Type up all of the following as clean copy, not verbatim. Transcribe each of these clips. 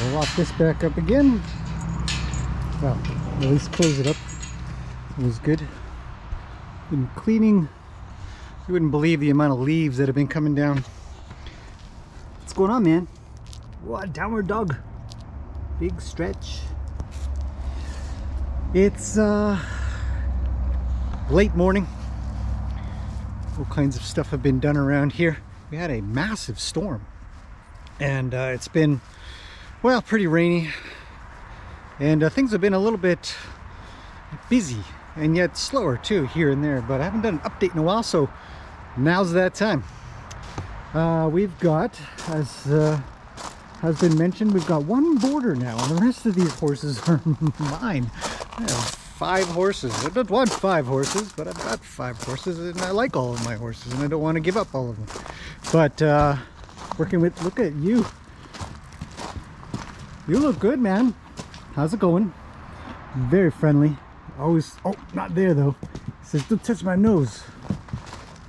I'll lock this back up again. Well, at least close it up. It was good. Been cleaning. You wouldn't believe the amount of leaves that have been coming down. What's going on, man? What, downward dog? Big stretch. It's late morning. All kinds of stuff have been done around here. We had a massive storm, and it's been, well, pretty rainy, and things have been a little bit busy and yet slower too, here and there, but I haven't done an update in a while, so now's that time. We've got, as has been mentioned, we've got one boarder now, and the rest of these horses are mine. I have 5 horses. I don't want 5 horses, but I've got 5 horses, and I like all of my horses, and I don't want to give up all of them. But working with, look at you. You look good, man. How's it going? Very friendly. Always, oh, not there though. He says, don't touch my nose.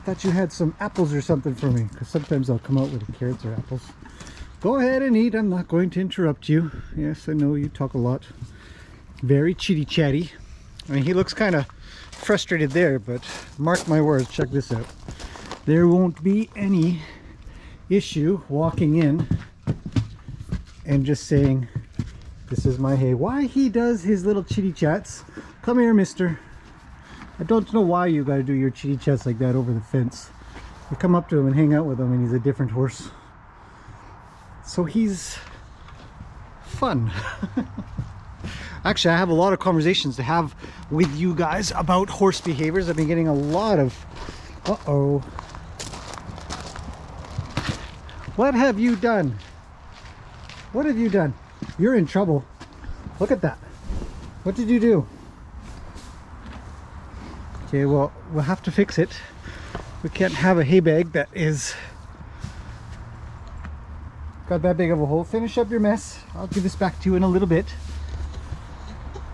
Thought you had some apples or something for me, because sometimes I'll come out with carrots or apples. Go ahead and eat. I'm not going to interrupt you. Yes, I know you talk a lot. Very chitty chatty. I mean, he looks kind of frustrated there, but mark my words, check this out. There won't be any issue walking in and just saying, this is my hay. Why he does his little chitty chats. Come here, mister. I don't know why you got to do your chitty chats like that over the fence. You come up to him and hang out with him, and he's a different horse. So he's fun. Actually, I have a lot of conversations to have with you guys about horse behaviors. I've been getting a lot of... Uh-oh. What have you done? What have you done? You're in trouble. Look at that. What did you do? Okay, well, we'll have to fix it. We can't have a hay bag that is got that big of a hole. Finish up your mess. I'll give this back to you in a little bit.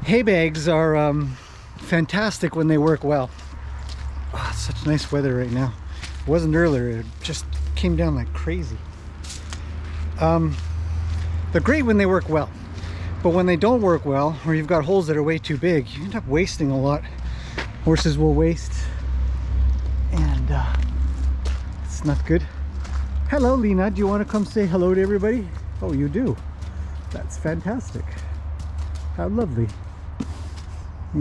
Hay bags are fantastic when they work well. Oh, it's such nice weather right now. It wasn't earlier. It just came down like crazy. They're great when they work well, but when they don't work well, or you've got holes that are way too big, you end up wasting a lot. Horses will waste, and it's not good. Hello, Lena. Do you want to come say hello to everybody? Oh, you do. That's fantastic. How lovely.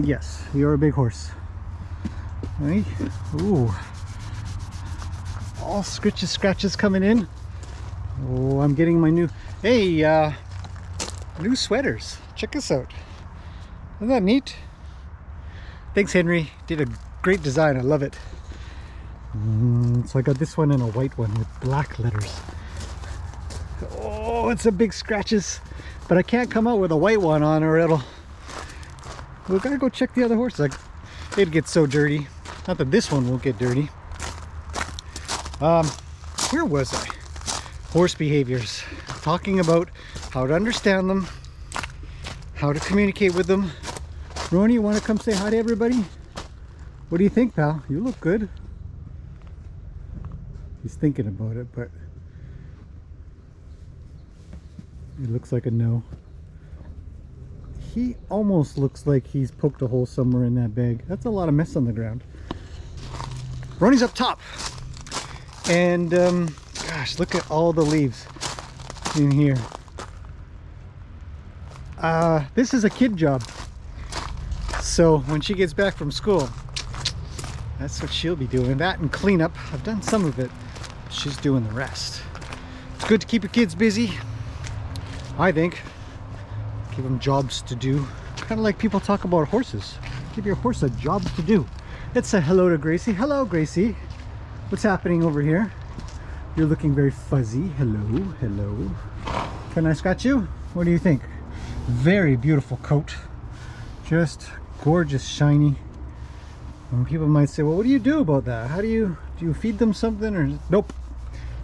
Yes, you're a big horse. Right? Ooh. All scratches coming in. Oh, I'm getting my new... Hey, new sweaters. Check this out. Isn't that neat? Thanks, Henry. Did a great design. I love it. So I got this one and a white one with black letters. Oh, it's a big scratches, but I can't come out with a white one on, or it'll... We gotta go check the other horses. Like, it gets so dirty. Not that this one won't get dirty. Where was I? Horse behaviors. Talking about how to understand them, how to communicate with them. Roni, you want to come say hi to everybody? What do you think, pal? You look good. He's thinking about it, but it looks like a no. He almost looks like he's poked a hole somewhere in that bag. That's a lot of mess on the ground. Roni's up top. And gosh, look at all the leaves in here. This is a kid job. So when she gets back from school, that's what she'll be doing. That and cleanup. I've done some of it. She's doing the rest. It's good to keep your kids busy, I think. Give them jobs to do. Kind of like people talk about horses. Give your horse a job to do. Let's say hello to Gracie. Hello, Gracie. What's happening over here? You're looking very fuzzy. Hello, hello. Can I scratch you? What do you think? Very beautiful coat. Just gorgeous, shiny. And people might say, well, what do you do about that? How do you feed them something, or nope?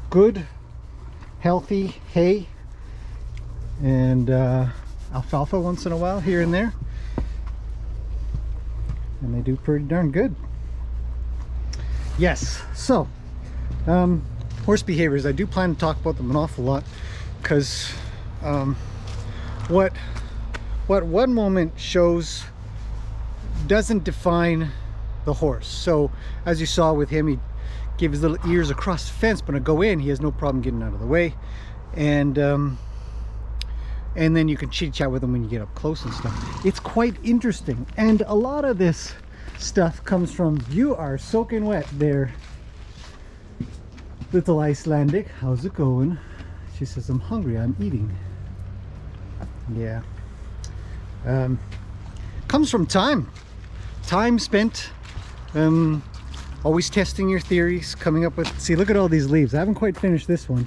Good, healthy hay and alfalfa once in a while here and there, and they do pretty darn good. Yes, so horse behaviors, I do plan to talk about them an awful lot, because what one moment shows doesn't define the horse. So as you saw with him, he gave his little ears across the fence, but when I go in, he has no problem getting out of the way. And then you can chit chat with him when you get up close and stuff. It's quite interesting, and a lot of this stuff comes from, you are soaking wet there, little Icelandic. How's it going? She says, I'm hungry, I'm eating. Yeah. Comes from time spent, always testing your theories, coming up with, see, look at all these leaves. I haven't quite finished this one.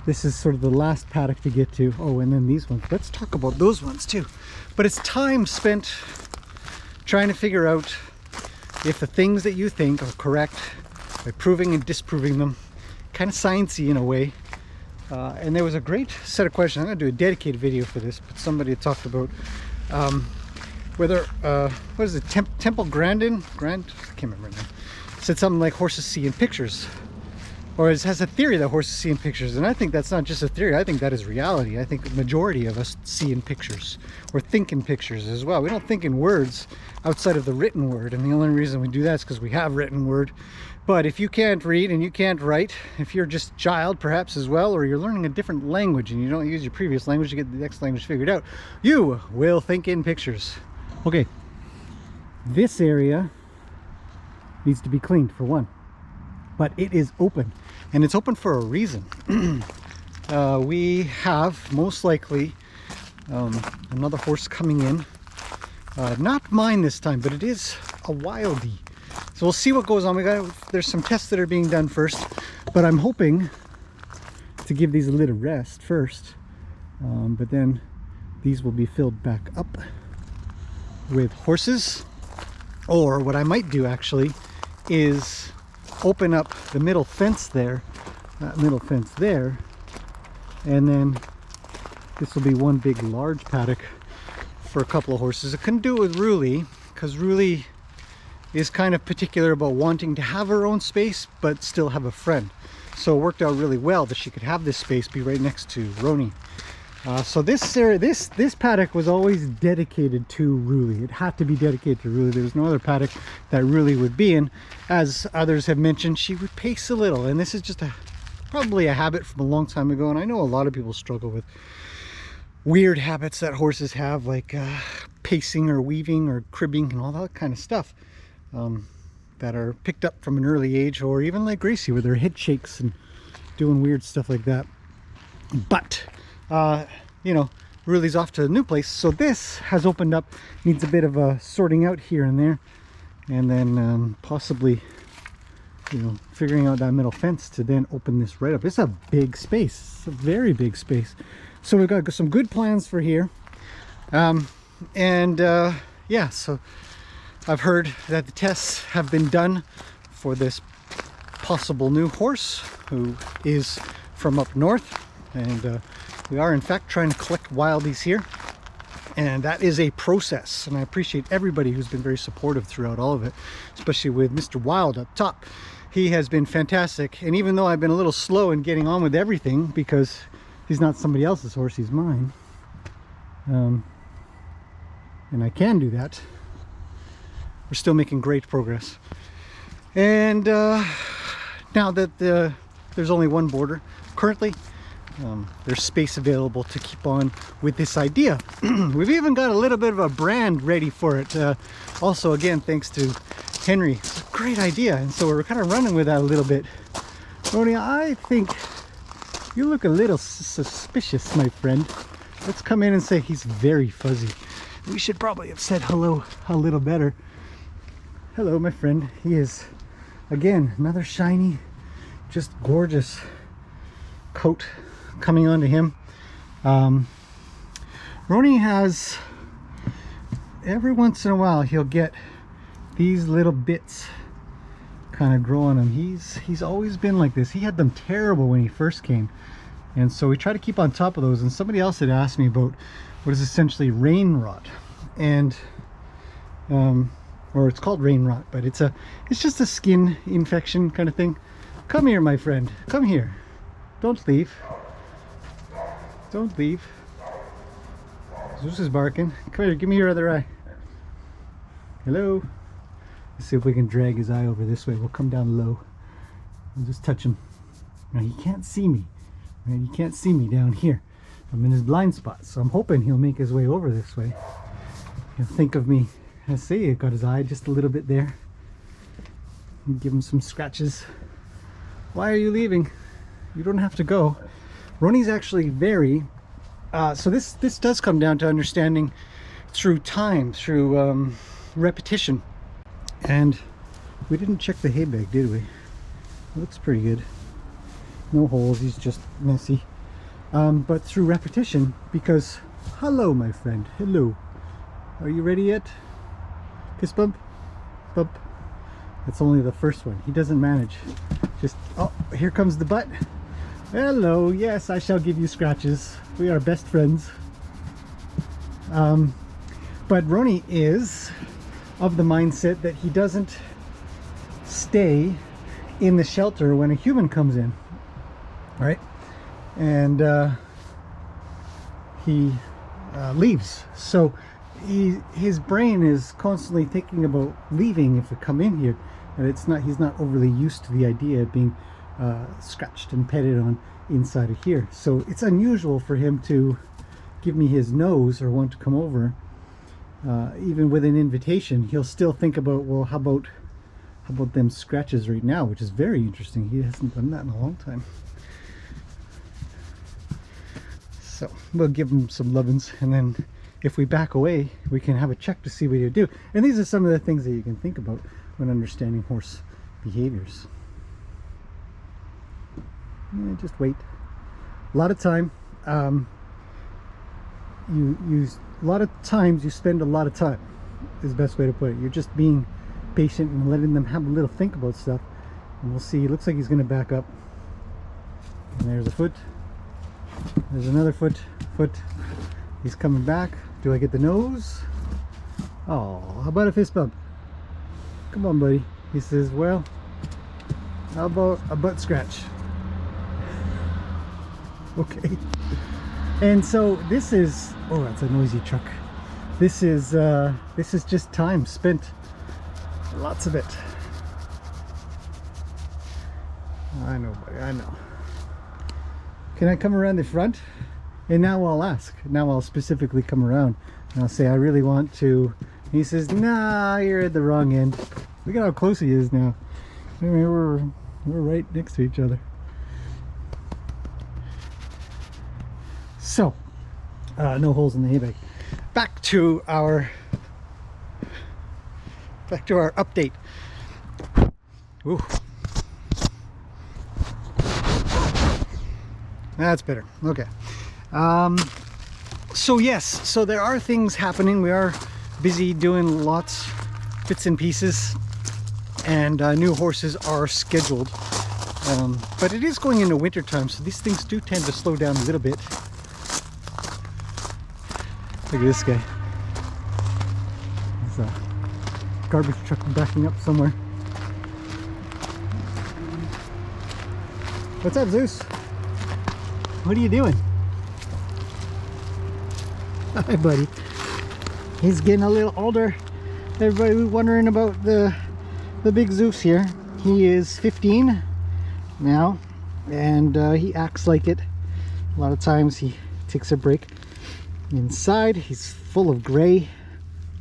This is sort of the last paddock to get to. Oh, and then these ones. Let's talk about those ones too. But it's time spent trying to figure out if the things that you think are correct by proving and disproving them. Kind of sciencey in a way. And there was a great set of questions. I'm going to do a dedicated video for this, but somebody had talked about whether, what is it, Temple Grandin? I can't remember now. Said something like horses see in pictures. Or it has a theory that horses see in pictures, and I think that's not just a theory. I think that is reality. I think the majority of us see in pictures, or think in pictures as well. We don't think in words outside of the written word, and the only reason we do that is because we have written word. But if you can't read and you can't write, if you're just a child perhaps as well, or you're learning a different language and you don't use your previous language to get the next language figured out, you will think in pictures. Okay, this area needs to be cleaned for one, but it is open. And it's open for a reason. We have most likely another horse coming in. Not mine this time, but it is a wildie. So we'll see what goes on. There's some tests that are being done first, but I'm hoping to give these a little rest first. But then these will be filled back up with horses. Or what I might do actually is open up the middle fence there, that middle fence there, and then this will be one big large paddock for a couple of horses. I couldn't do it with Ruli because Ruli is kind of particular about wanting to have her own space but still have a friend, so it worked out really well that she could have this space be right next to Roni. So this area, this paddock was always dedicated to Ruli. It had to be dedicated to Ruli. There was no other paddock that Ruli would be in. As others have mentioned, she would pace a little, and this is just probably a habit from a long time ago. And I know a lot of people struggle with weird habits that horses have, like pacing or weaving or cribbing and all that kind of stuff, that are picked up from an early age, or even like Gracie with her head shakes and doing weird stuff like that. But you know, Ruli's off to a new place, so this has opened up, needs a bit of a sorting out here and there, and then possibly, you know, figuring out that middle fence to then open this right up. It's a big space, it's a very big space. So we've got some good plans for here. Yeah, so I've heard that the tests have been done for this possible new horse who is from up north, and we are in fact trying to collect wildies here, and that is a process, and I appreciate everybody who's been very supportive throughout all of it, especially with Mr. Wild up top. He has been fantastic, and even though I've been a little slow in getting on with everything because he's not somebody else's horse, he's mine, and I can do that, we're still making great progress. And now that there's only one border currently, there's space available to keep on with this idea. We've even got a little bit of a brand ready for it. Also, again, thanks to Henry. It's a great idea, and so we're kind of running with that a little bit. Roni, I think you look a little suspicious, my friend. Let's come in and say he's very fuzzy. We should probably have said hello a little better. Hello, my friend. He is, again, another shiny, just gorgeous coat coming onto him. Roni has, every once in a while, he'll get these little bits kind of grow on him. He's always been like this. He had them terrible when he first came, and so we try to keep on top of those. And somebody else had asked me about what is essentially rain rot, and or it's called rain rot, but it's just a skin infection kind of thing. Come here, my friend, come here, don't leave. Don't leave. Zeus is barking. Come here, give me your other eye. Hello. Let's see if we can drag his eye over this way. We'll come down low. We'll just touch him. Now he can't see me. Right? He can't see me down here. I'm in his blind spot, so I'm hoping he'll make his way over this way. He'll think of me. I see, I got his eye just a little bit there. Give him some scratches. Why are you leaving? You don't have to go. Ronnie's actually very so this does come down to understanding through time, through repetition. And we didn't check the hay bag, did we? It looks pretty good. No holes, he's just messy. But through repetition, because hello my friend, hello. Are you ready yet? Kiss bump, bump. That's only the first one. He doesn't manage. Just, oh, here comes the butt. Hello, yes, I shall give you scratches. We are best friends. But Ronnie is of the mindset that he doesn't stay in the shelter when a human comes in, right? And he leaves. So his brain is constantly thinking about leaving if we come in here, and he's not overly used to the idea of being scratched and petted on inside of here. So it's unusual for him to give me his nose or want to come over. Even with an invitation, he'll still think about, well, how about them scratches right now, which is very interesting. He hasn't done that in a long time. So we'll give him some lovin's, and then if we back away, we can have a check to see what he'll do. And these are some of the things that you can think about when understanding horse behaviors. Yeah, just wait. A lot of time. A lot of times you spend a lot of time, is the best way to put it. You're just being patient and letting them have a little think about stuff. And we'll see. It looks like he's going to back up. And there's a foot. There's another foot. He's coming back. Do I get the nose? Oh, how about a fist bump? Come on, buddy. He says, well, how about a butt scratch? Okay. And so this is, oh, that's a noisy truck. This is just time spent. Lots of it. I know, buddy, I know. Can I come around the front? And now I'll ask. Now I'll specifically come around and I'll say, I really want to. And he says, nah, you're at the wrong end. Look at how close he is now. I mean, we're right next to each other. So, no holes in the hay bag. Back to our update. Ooh. That's better. Okay. So yes, so there are things happening. We are busy doing lots, bits and pieces, and new horses are scheduled. But it is going into winter time, so these things do tend to slow down a little bit. Look at this guy. There's a garbage truck backing up somewhere. What's up, Zeus? What are you doing? Hi, buddy. He's getting a little older. Everybody was wondering about the big Zeus here. He is 15 now, and he acts like it. A lot of times he takes a break. Inside, he's full of gray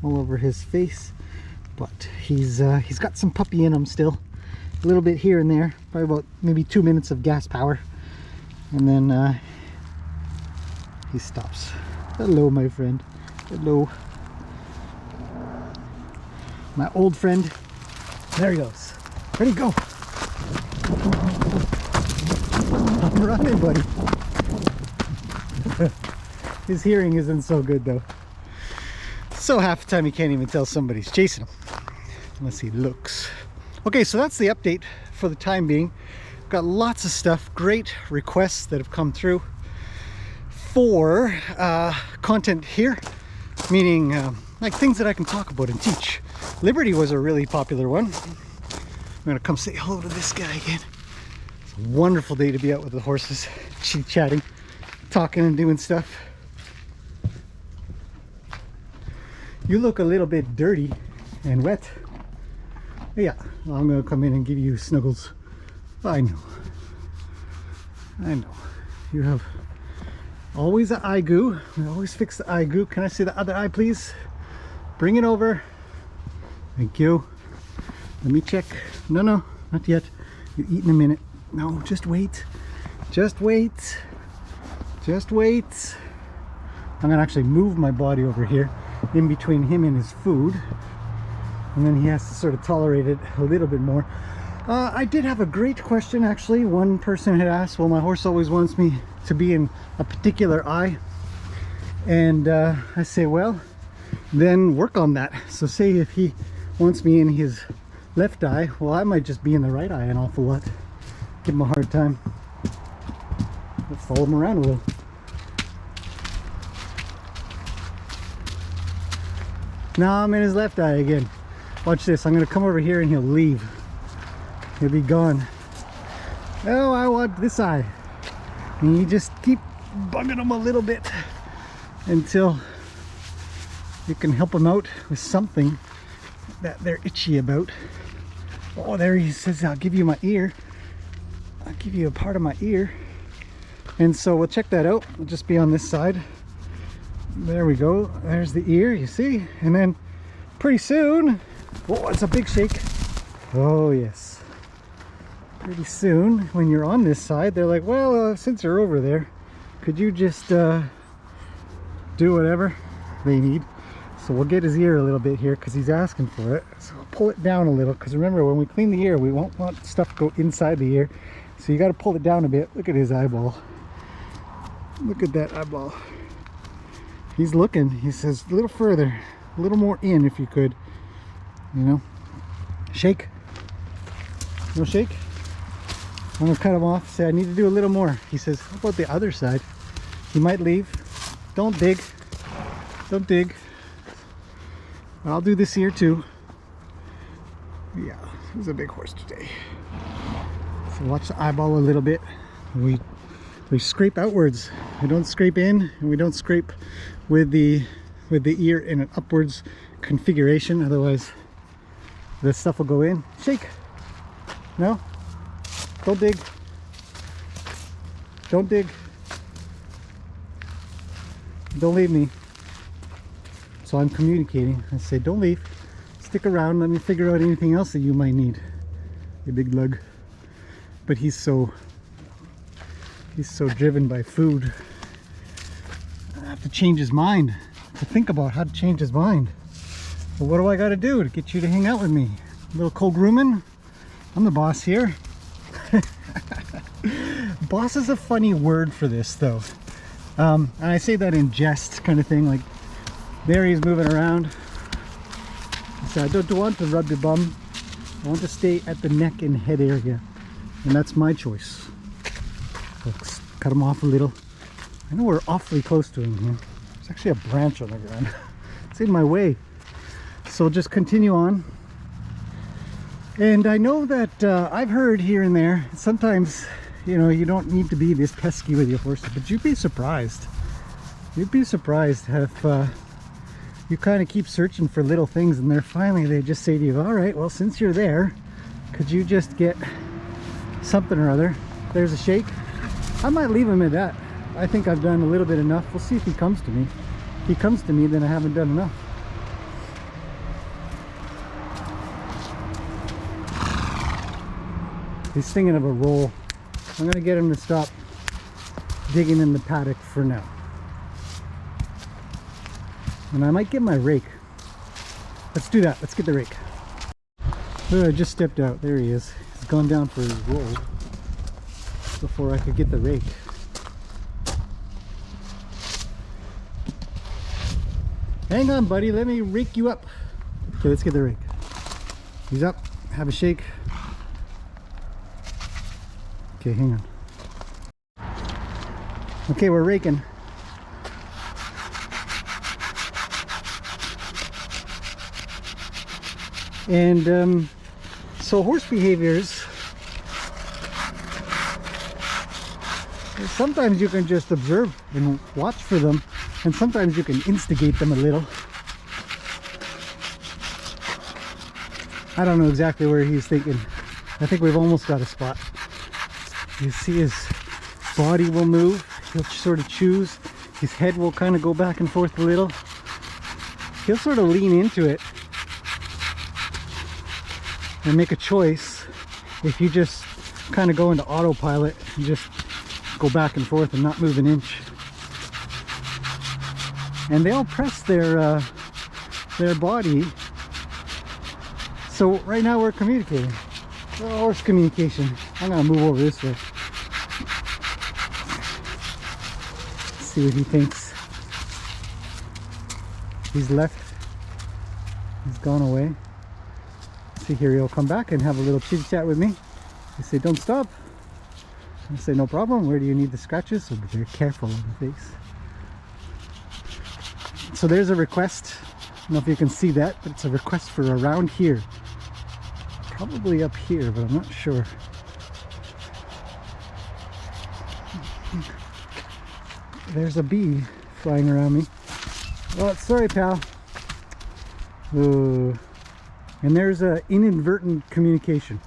all over his face, but he's got some puppy in him still. A little bit here and there, probably about maybe 2 minutes of gas power, and then he stops. Hello, my friend. Hello. My old friend. There he goes. Where'd he go? I'm running, buddy. His hearing isn't so good though. So half the time he can't even tell somebody's chasing him unless he looks. Okay, so that's the update for the time being. Got lots of stuff, great requests that have come through for content here, meaning like things that I can talk about and teach. Liberty was a really popular one. I'm gonna come say hello to this guy again. It's a wonderful day to be out with the horses, chit-chatting, talking and doing stuff. You look a little bit dirty and wet. Yeah, I'm gonna come in and give you snuggles. I know. I know. You have always an eye goo. We always fix the eye goo. Can I see the other eye, please? Bring it over. Thank you. Let me check. No, no, not yet. You eat in a minute. No, just wait. Just wait. Just wait. I'm gonna actually move my body over here in between him and his food. And then he has to sort of tolerate it a little bit more. I did have a great question actually. One person had asked, well, my horse always wants me to be in a particular eye. And I say, well, then work on that. So say if he wants me in his left eye, well, I might just be in the right eye an awful lot. Give him a hard time. Let's follow him around a little. Now I'm in his left eye again. Watch this. I'm going to come over here and he'll leave. He'll be gone. Oh, I want this eye. And you just keep bugging him a little bit until you can help him out with something that they're itchy about. Oh, there he says, I'll give you my ear. I'll give you a part of my ear. And so we'll check that out. We'll just be on this side. There we go. There's the ear, you see? And then pretty soon, oh, it's a big shake. Oh, yes. Pretty soon, when you're on this side, they're like, well, since you're over there, could you just do whatever they need? So we'll get his ear a little bit here because he's asking for it. So I'll pull it down a little because remember, when we clean the ear, we won't want stuff to go inside the ear. So you got to pull it down a bit. Look at his eyeball. Look at that eyeball. He's looking. He says a little further, a little more in if you could. You know, shake. No shake. I'm gonna cut him off. Say I need to do a little more. He says, how about the other side? He might leave. Don't dig. Don't dig. I'll do this ear too. Yeah, he's a big horse today. So watch the eyeball a little bit. We scrape outwards. We don't scrape in, and we don't scrape with the ear in an upwards configuration. Otherwise, this stuff will go in. Shake. No. Don't dig. Don't dig. Don't leave me. So I'm communicating. I say, don't leave. Stick around. Let me figure out anything else that you might need. You big lug. But he's so driven by food. I have to change his mind. To think about how to change his mind. Well, what do I got to do to get you to hang out with me? A little co-grooming? I'm the boss here. Boss is a funny word for this though. And I say that in jest kind of thing, like there he's moving around. So I don't want to rub your bum. I want to stay at the neck and head area. And that's my choice. So cut him off a little. I know we're awfully close to him here. There's actually a branch on the ground. It's in my way. So just continue on. And I know that I've heard here and there, sometimes, you know, you don't need to be this pesky with your horses, but you'd be surprised. You'd be surprised if you kind of keep searching for little things and they just say to you, all right, well, since you're there, could you just get something or other? There's a shake. I might leave him at that. I think I've done a little bit enough. We'll see if he comes to me. If he comes to me, then I haven't done enough. He's thinking of a roll. I'm gonna get him to stop digging in the paddock for now. And I might get my rake. Let's do that. Let's get the rake. Oh, I just stepped out. There he is. He's gone down for his roll before I could get the rake. Hang on, buddy. Let me rake you up. Okay, let's get the rake. He's up. Have a shake. Okay, hang on. Okay, we're raking. And so horse behaviors, sometimes you can just observe and watch for them, and sometimes you can instigate them a little. I don't know exactly where he's thinking. I think we've almost got a spot. You see his body will move. He'll sort of choose. His head will kind of go back and forth a little. He'll sort of lean into it and make a choice. If you just kind of go into autopilot and just go back and forth and not move an inch. And they'll press their body. So right now we're communicating. Horse communication. I'm gonna move over this way. See what he thinks. He's left. He's gone away. See, here he'll come back and have a little chit chat with me. I say, don't stop. I say, no problem. Where do you need the scratches? So be very careful on the face. So there's a request. I don't know if you can see that, but it's a request for around here. Probably up here, but I'm not sure. There's a bee flying around me. Oh, sorry, pal. Ooh. And there's a inadvertent communication.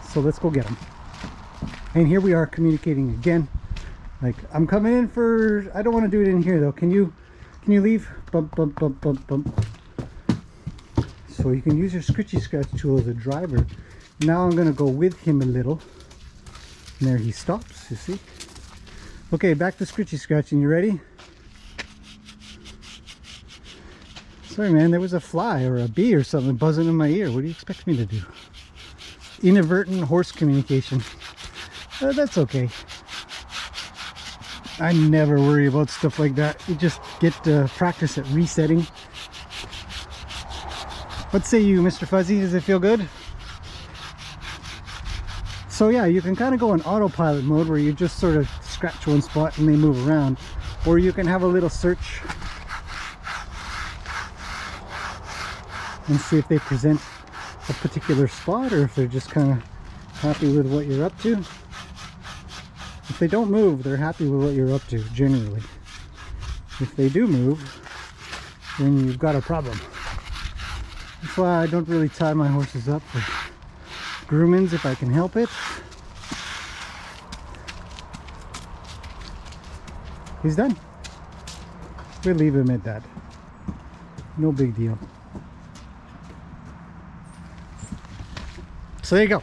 So let's go get him. And here we are communicating again. Like, I'm coming in for, I don't want to do it in here though. Can you leave? Bump, bump, bump, bump, bump. So you can use your Scritchy scratch tool as a driver. Now I'm going to go with him a little. And there he stops, you see. Okay, back to Scritchy scratching. You ready? Sorry man, there was a fly or a bee or something buzzing in my ear. What do you expect me to do? Inadvertent horse communication. That's okay. I never worry about stuff like that. You just get to practice at resetting. What say you, Mr. Fuzzy? Does it feel good? So yeah, you can kind of go in autopilot mode where you just sort of scratch one spot and they move around. Or you can have a little search and see if they present a particular spot or if they're just kind of happy with what you're up to. If they don't move, they're happy with what you're up to, generally. If they do move, then you've got a problem. That's why I don't really tie my horses up for groomings if I can help it. He's done. We'll leave him at that. No big deal. So there you go.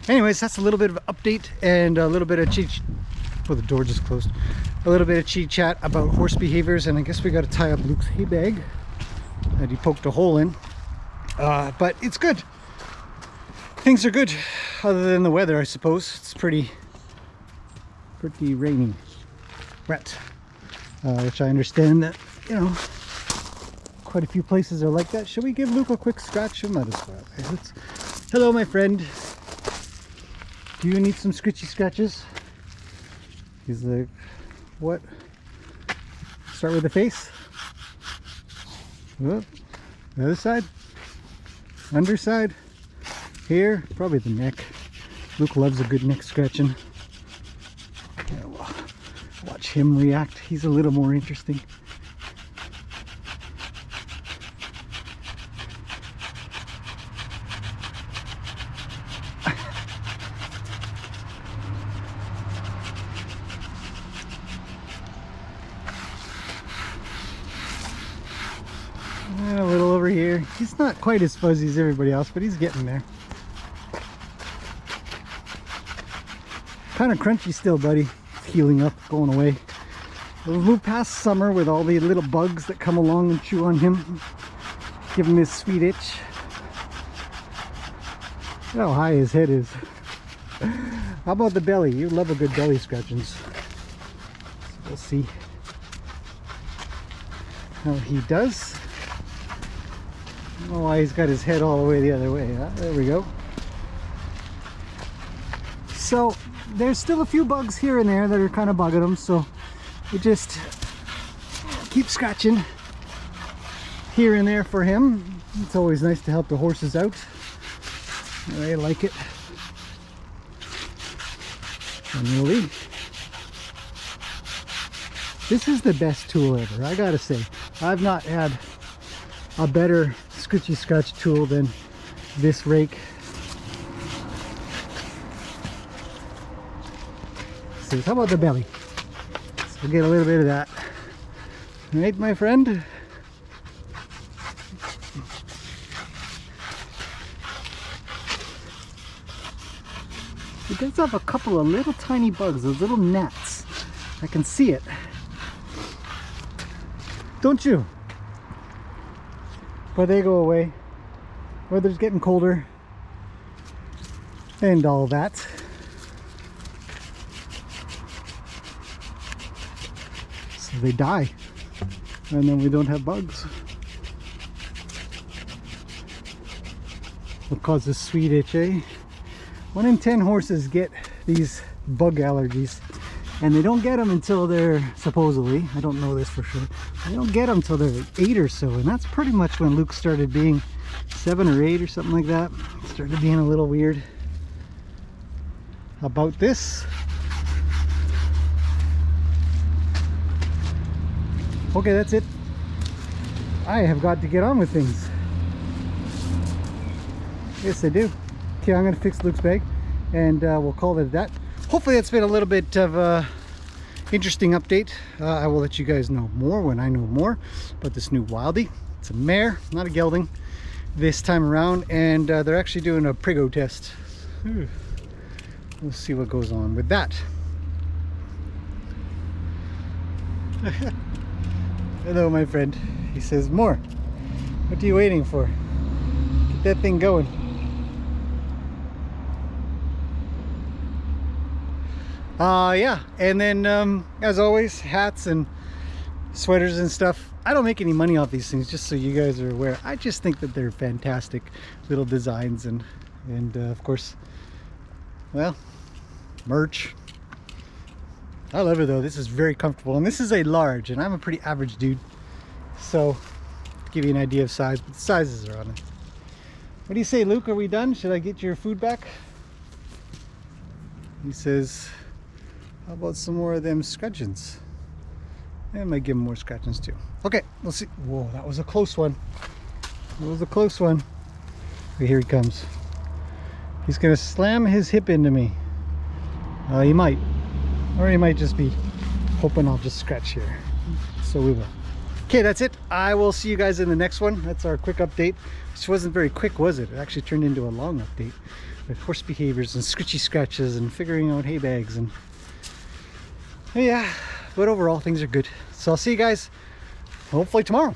Anyways, that's a little bit of an update and a little bit of oh, the door just closed. A little bit of chit chat about horse behaviors, and I guess we got to tie up Luke's hay bag that he poked a hole in. But it's good. Things are good, other than the weather, I suppose. It's pretty rainy, wet, which I understand that, you know, quite a few places are like that. Should we give Luke a quick scratch? Might as well. Hello, my friend. Do you need some Scritchy scratches? He's like, what? Start with the face. Oh, the other side. Underside. Here, probably the neck. Luke loves a good neck scratching. Yeah, well, watch him react. He's a little more interesting. A little over here. He's not quite as fuzzy as everybody else, but he's getting there. Kind of crunchy still, buddy. It's healing up, going away. We'll move past summer with all the little bugs that come along and chew on him. Give him his sweet itch. Look how high his head is. How about the belly? You love a good belly scratching. So we'll see how he does. I don't know why he's got his head all the way the other way. There we go. So there's still a few bugs here and there that are kind of bugging him, so we just keep scratching here and there for him. It's always nice to help the horses out. They like it. Generally. This is the best tool ever, I gotta say. I've not had a better Scritchy scratch tool than this rake. So how about the belly? So we'll get a little bit of that. Right, my friend? It does have a couple of little tiny bugs, those little gnats. I can see it. Don't you? But they go away. Weather's getting colder. And all that. So they die. And then we don't have bugs. What causes sweet itch, eh? 1 in 10 horses get these bug allergies, and they don't get them until they're, supposedly, I don't know this for sure, they don't get them until they're 8 or so, and that's pretty much when Luke started being 7 or 8 or something like that. Started being a little weird. How about this? Okay, that's it. I have got to get on with things. Yes, I do. Okay, I'm going to fix Luke's bag, and we'll call it that. Hopefully that's been a little bit of a interesting update. I will let you guys know more when I know more about this new Wildie. It's a mare, not a gelding this time around, and they're actually doing a Prigo test. We'll see what goes on with that. Hello, my friend. He says, more. What are you waiting for? Get that thing going. Yeah, and then as always, hats and sweaters and stuff. I don't make any money off these things, just so you guys are aware. I just think that they're fantastic little designs, and of course, well, merch. I love it though. This is very comfortable, and this is a large, and I'm a pretty average dude, so to give you an idea of size, but the sizes are on it. What do you say, Luke? Are we done? Should I get your food back? He says, how about some more of them scratchings? I might give him more scratchings too. Okay, we'll see. Whoa, that was a close one. That was a close one. Okay, here he comes. He's gonna slam his hip into me. He might. Or he might just be hoping I'll just scratch here. So we will. Okay, that's it. I will see you guys in the next one. That's our quick update. Which wasn't very quick, was it? It actually turned into a long update with horse behaviors and scritchy scratches and figuring out hay bags, and yeah, but overall things are good. So I'll see you guys hopefully tomorrow.